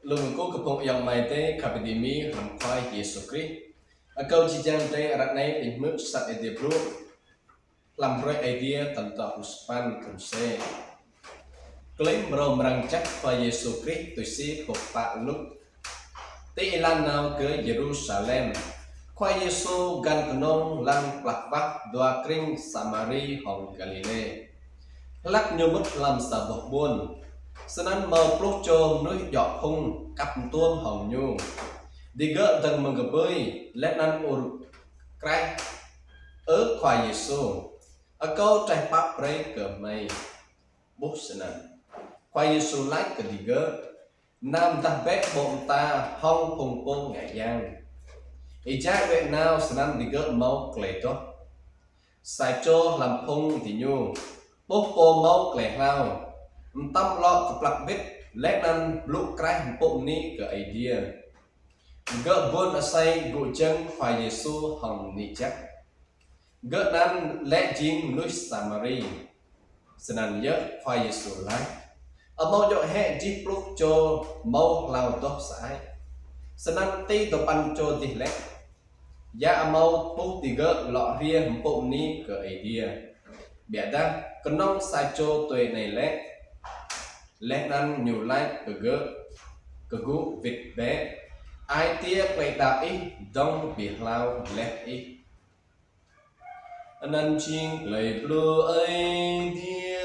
Lungku kepung yang maite kapidimi hamkwai Yesus Kristus. Akau jijang te ratnai pinmuk sat ede bro. Lamproi idea tentang uspan kunse. Klaim merangcak pa Yesus Kristus tusi popak luk. Te ilan nau ke Yerusalem. Kwa Yesus gan kenong lang plakbak dua kring Samari hong Galile. Lak nyumut lam saboh bun. Senan mau pluk cho nuôi dọc hung cặp tuông hồng nhu đi gỡ từng mừng gặp bơi lẽ nan ur cray ớ khoai Giêsu ở câu trái bắp rây cờ mây bút senan khoai Giêsu lái cờ đi gỡ nam ta bé bụng ta hong hùng bông ngại giang ý trái về nào senan đi gỡ mau kề cho sai cho làm hung thì nhu bốc bô mau kề lao tâm lo cặp lạc biết lẽ nan lũ cái bụng ní cái idea gỡ vốn ở say gội chân khoai Giêsu hồng ní chắc gỡ nan lẽ chính núi Samari senan nhớ khoai Giêsu lái ở mau dội hẹn chỉ lúc cho mau lao tốt sải senan ti tổ pan cho thì lẽ giá mau bút thì gỡ lọ riêng bụng ní cái idea bịa đăng còn nông sai cho tuổi này lẽ lẽ nan nhiều like cơ gu vịt bé ai tia quay đạo ý đông bị lao lẽ ý nan chinh lời blue ấy tia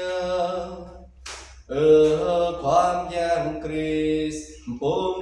ở khoan giang Chris bố